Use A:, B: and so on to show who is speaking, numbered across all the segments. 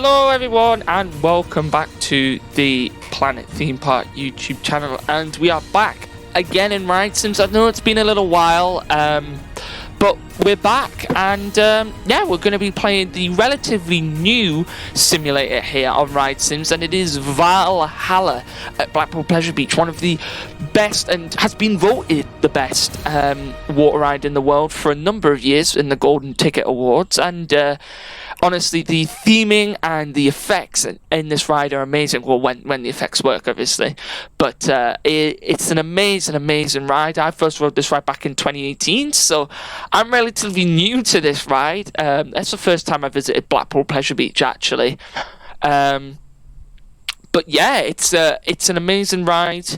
A: Hello everyone and welcome back to the Planet Theme Park YouTube channel, and we are back again in Ride Sims. I know it's been a little while, but we're back, and yeah, we're going to be playing the relatively new simulator here on Ride Sims, and it is Valhalla at Blackpool Pleasure Beach, one of the best and has been voted the best water ride in the world for a number of years in the Golden Ticket Awards. And honestly, the theming and the effects in this ride are amazing. Well, when the effects work, obviously. But it's an amazing ride. I first rode this ride back in 2018, so I'm relatively new to this ride. That's the first time I visited Blackpool Pleasure Beach, actually. But yeah, it's an amazing ride,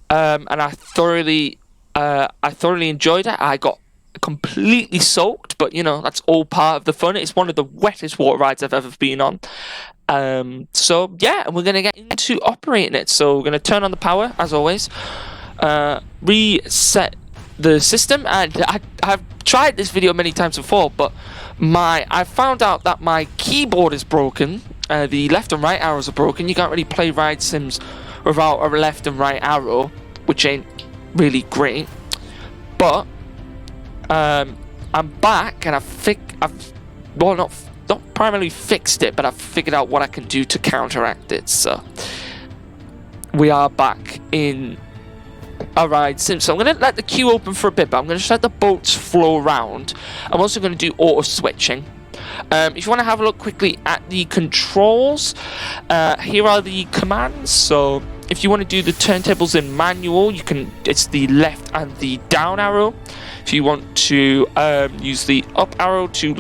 A: and I thoroughly enjoyed it. I got completely soaked, but you know, that's all part of the fun. It's one of the wettest water rides I've ever been on. So yeah, and we're gonna get into operating it. So we're gonna turn on the power as always, reset the system, and I've tried this video many times before, but I found out that my keyboard is broken. The left and right arrows are broken. You can't really play Ride Sims without a left and right arrow, which ain't really great. But I'm back, and I've not primarily fixed it, but I've figured out what I can do to counteract it. So we are back in a Ride Sim. So I'm going to let the queue open for a bit, but I'm going to just let the boats flow around. I'm also going to do auto switching. If you want to have a look quickly at the controls, here are the commands. So if you want to do the turntables in manual, you can. It's the left and the down arrow. If you want to use the up arrow to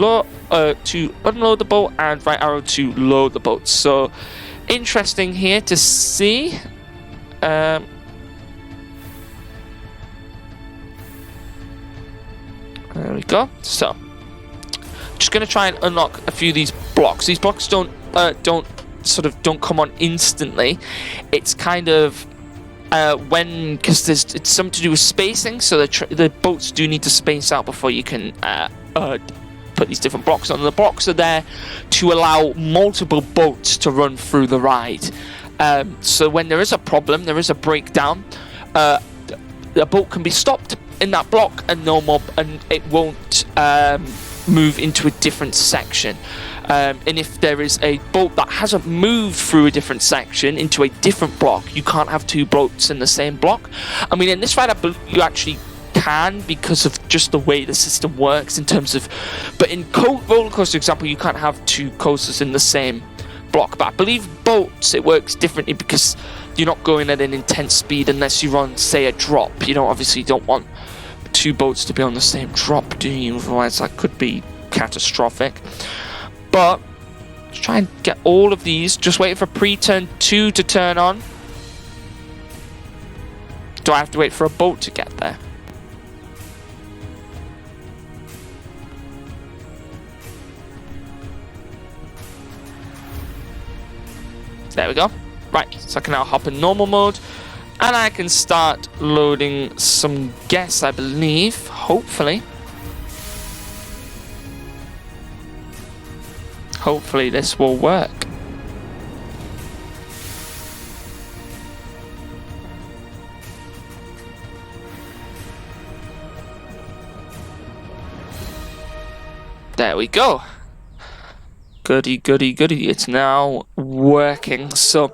A: unload the boat, and right arrow to load the boat. So interesting here to see. There we go. So just going to try and unlock a few of these blocks. These blocks don't come on instantly. It's kind of because it's something to do with spacing, so the boats do need to space out before you can put these different blocks on. The blocks are there to allow multiple boats to run through the ride. So when there is a problem, there is a breakdown, the boat can be stopped in that block, and it won't move into a different section. And if there is a boat that hasn't moved through a different section into a different block, you can't have two boats in the same block. I mean, in this ride, I believe you actually can, because of just the way the system works in terms of. But in roller coaster example, you can't have two coasters in the same block. But I believe boats, it works differently, because you're not going at an intense speed unless you're on, say, a drop. You know, obviously you don't want two boats to be on the same drop, do you? Otherwise that could be catastrophic. But let's try and get all of these. Just waiting for pre-turn 2 to turn on. Do I have to wait for a boat to get there? There we go. Right, so I can now hop in normal mode, and I can start loading some gas, I believe, hopefully. Hopefully this will work. There we go. Goody. It's now working. So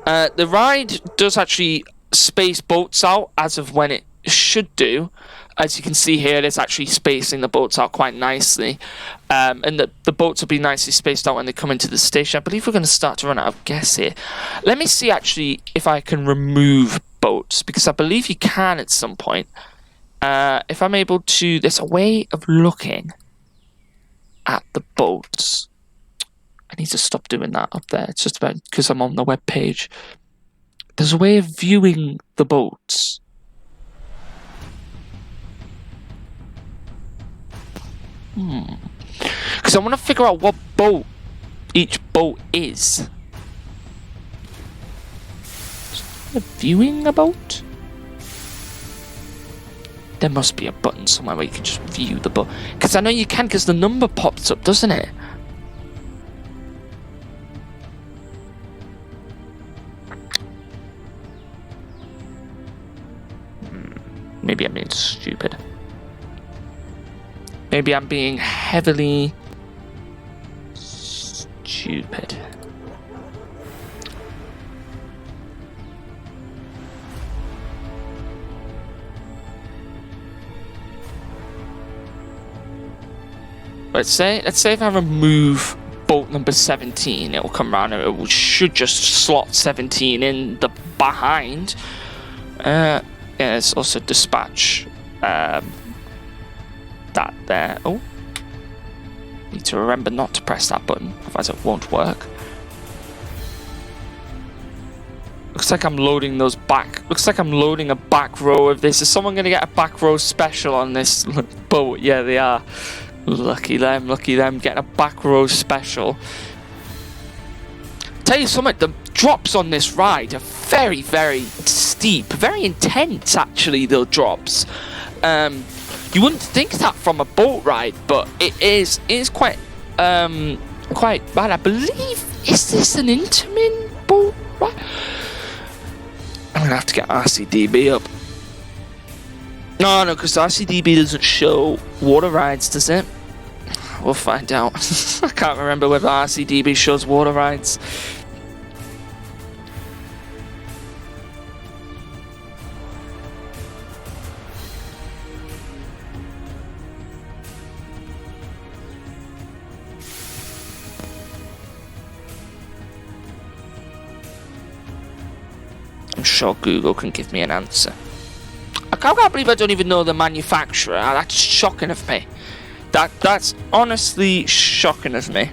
A: the ride does actually space boats out as of when it should do. As you can see here, it's actually spacing the boats out quite nicely. And the boats will be nicely spaced out when they come into the station. I believe we're going to start to run out of gas here. Let me see actually if I can remove boats, because I believe you can at some point. If I'm able to, there's a way of looking at the boats. I need to stop doing that up there. It's just about because I'm on the web page. There's a way of viewing the boats. Because I want to figure out what boat each boat is. Viewing a boat? There must be a button somewhere where you can just view the boat. Because I know you can, because the number pops up, doesn't it? Maybe I'm being stupid. Maybe I'm being heavily stupid. Let's say if I remove bolt number 17, it will come around and it should just slot 17 in the behind. Yeah, it's also dispatch that there. Oh, need to remember not to press that button, otherwise it won't work. Looks like I'm loading those back. Looks like I'm loading a back row of this. Is someone going to get a back row special on this boat? Yeah, they are. Lucky them, getting a back row special. Tell you something, the drops on this ride are very, very steep, very intense actually, the drops. You wouldn't think that from a boat ride, but it is quite bad. I believe, is this an Intamin boat ride? I'm gonna have to get RCDB up. No, because RCDB doesn't show water rides, does it? We'll find out. I can't remember whether RCDB shows water rides. I'm sure Google can give me an answer. I can't believe I don't even know the manufacturer. That's shocking of me. That's honestly shocking of me.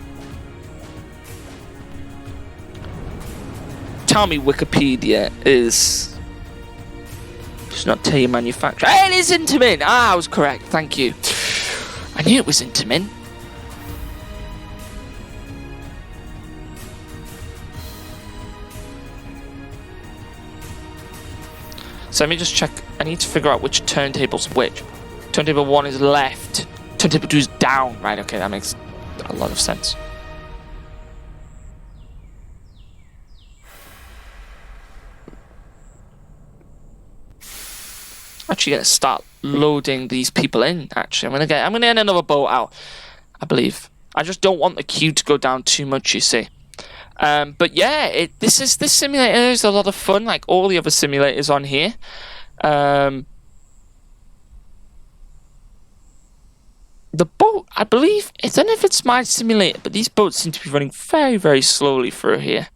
A: Tell me Wikipedia is... Just not tell you manufacturer. Hey, it is Intamin! Ah, I was correct. Thank you. I knew it was Intamin. So let me just check. I need to figure out which turntable's which. Turntable 1 is left. Turntable 2 is down. Right, okay, that makes a lot of sense. Actually gonna start loading these people in, actually. I'm gonna get another boat out, I believe. I just don't want the queue to go down too much, you see. But yeah, this simulator is a lot of fun, like all the other simulators on here. The boat, I believe, I don't know if it's my simulator, but these boats seem to be running very, very slowly through here.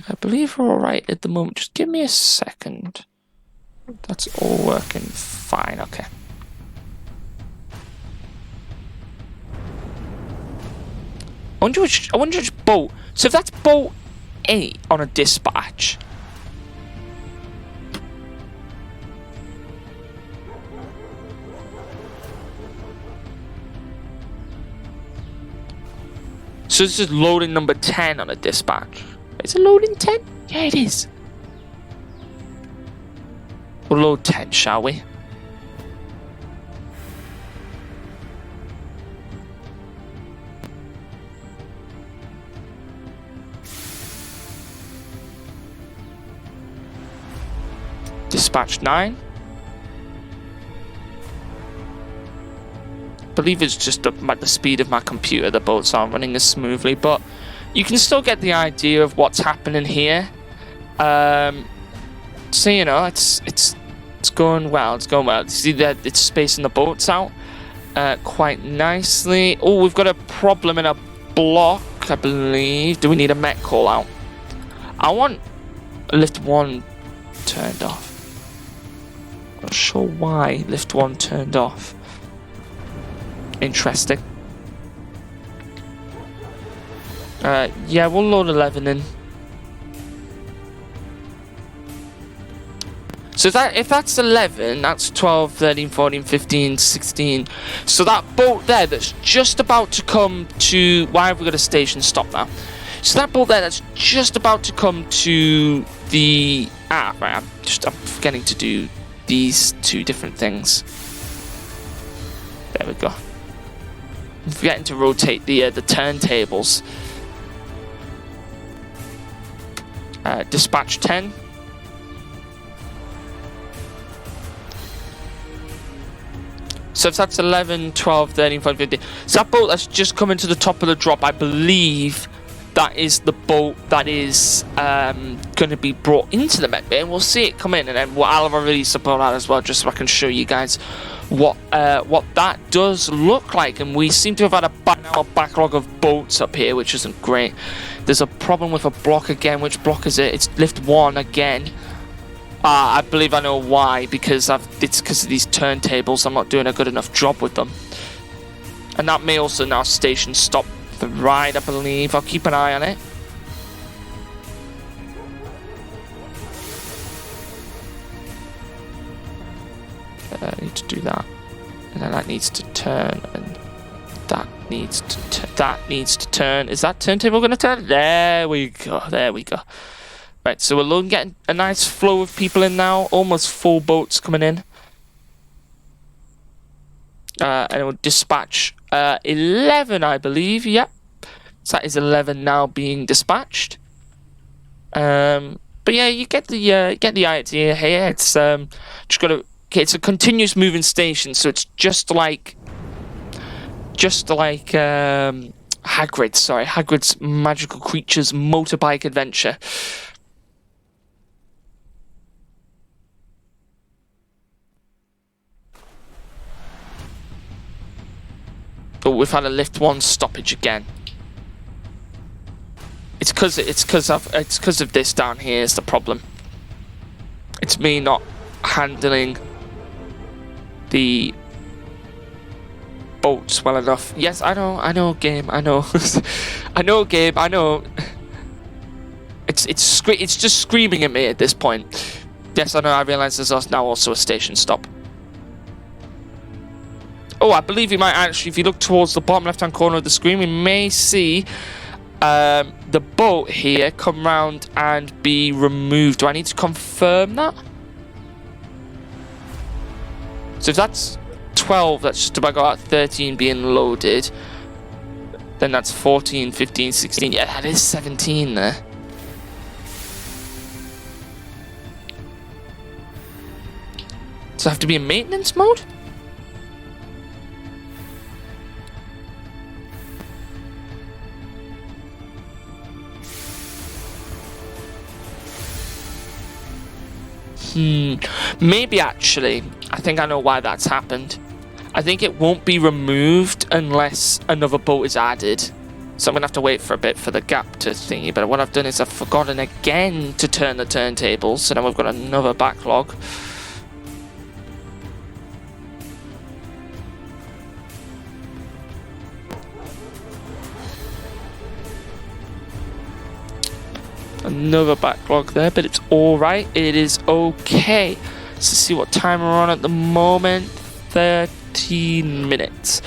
A: I believe we're alright at the moment. Just give me a second. That's all working fine, okay. I wonder which boat. So if that's boat 8 on a dispatch. So this is loading number 10 on a dispatch. Is it loading 10? Yeah, it is. We'll load 10, shall we? Dispatch 9. I believe it's just the speed of my computer. The boats aren't running as smoothly, but you can still get the idea of what's happening here. So you know, it's going well. It's going well. See that it's spacing the boats out quite nicely. Oh, we've got a problem in a block, I believe. Do we need a mech call out? I want lift 1 turned off. Not sure why lift 1 turned off. Interesting. Yeah, we'll load 11 in. So if that's 11, that's 12, 13, 14, 15, 16. So that boat there that's just about to come to... Why have we got a station stop now? So that boat there that's just about to come to the... right, I'm forgetting to do these two different things. There we go. I'm forgetting to rotate the turntables. Dispatch 10. So if that's 11, 12, 13, 14, 15. So that boat that's just coming to the top of the drop, I believe that is the boat that is going to be brought into the med bay. And we'll see it come in, and then I'll have a release about that as well, just so I can show you guys what that does look like. And we seem to have had a backlog of boats up here, which isn't great. There's a problem with a block again. Which block is it? It's lift 1 again. I believe I know why, because it's because of these turntables. I'm not doing a good enough job with them. And that may also now station stop the ride, I believe. I'll keep an eye on it. I need to do that. And then that needs to turn, and that needs to turn. Is that turntable going to turn? There we go. There we go. Right, so we're getting a nice flow of people in now. Almost full boats coming in. And we'll dispatch 11, I believe. Yep. So that is 11 now being dispatched. But yeah, you get the idea here. It's just got to. It's a continuous moving station, so it's just like Hagrid. Sorry, Hagrid's Magical Creatures Motorbike Adventure. But we've had a lift 1 stoppage again. It's because of this down here is the problem. It's me not handling the boats well enough. Yes, I know, game, I know. I know, game, I know. It's just screaming at me at this point. Yes, I know, I realise there's now also a station stop. Oh, I believe you might actually, if you look towards the bottom left-hand corner of the screen, we may see the boat here come round and be removed. Do I need to confirm that? So if that's 12, that's just about got 13 being loaded. Then that's 14, 15, 16. Yeah, that is 17 there. Does it have to be in maintenance mode? Maybe actually, I think I know why that's happened. I think it won't be removed unless another boat is added. So I'm going to have to wait for a bit for the gap to thingy. But what I've done is I've forgotten again to turn the turntables. So now we've got another backlog. Another backlog there, but it's alright. It is okay. Let's see what time we're on at the moment. 13 minutes.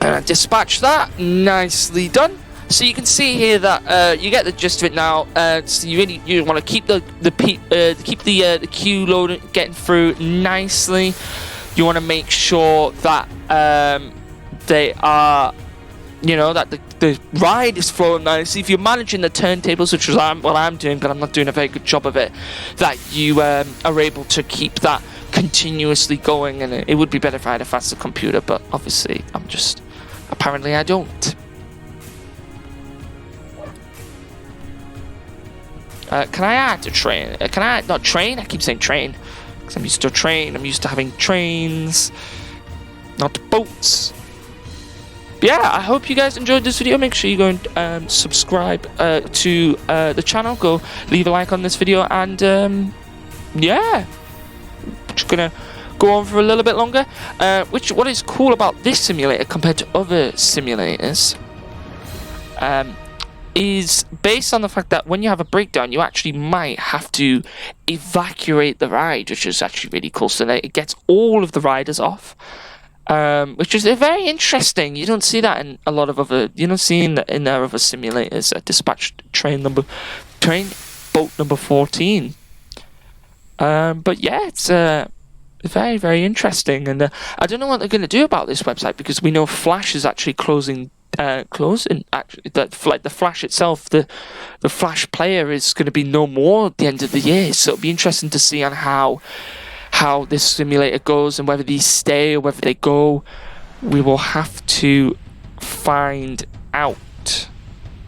A: And I dispatched that. Nicely done. So you can see here that you get the gist of it now. So you want to keep the queue loading, getting through nicely. You want to make sure that they are, that the ride is flowing nicely. If you're managing the turntables, which is what I'm doing, but I'm not doing a very good job of it, that you are able to keep that continuously going. And it would be better if I had a faster computer, but obviously apparently I don't. Can I add a train? Can I not train? I keep saying train because I'm used to a train. I'm used to having trains, not boats. But yeah, I hope you guys enjoyed this video. Make sure you go and subscribe to the channel. Go leave a like on this video, and yeah, just gonna go on for a little bit longer. What is cool about this simulator compared to other simulators is based on the fact that when you have a breakdown, you actually might have to evacuate the ride, which is actually really cool. So that it gets all of the riders off. Which is very interesting. You don't see that in a lot of other. You don't see in their other simulators. Dispatched boat number 14. But yeah, it's very, very interesting, and I don't know what they're going to do about this website, because we know Flash is actually closing. Actually, the Flash itself, the Flash player is going to be no more at the end of the year. So it'll be interesting to see on how how this simulator goes and whether these stay or whether they go, we will have to find out.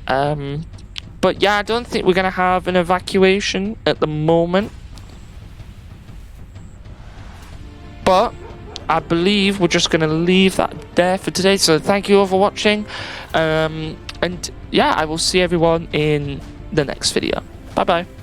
A: But yeah, I don't think we're gonna have an evacuation at the moment, but I believe we're just gonna leave that there for today. So thank you all for watching, and yeah, I will see everyone in the next video. Bye bye.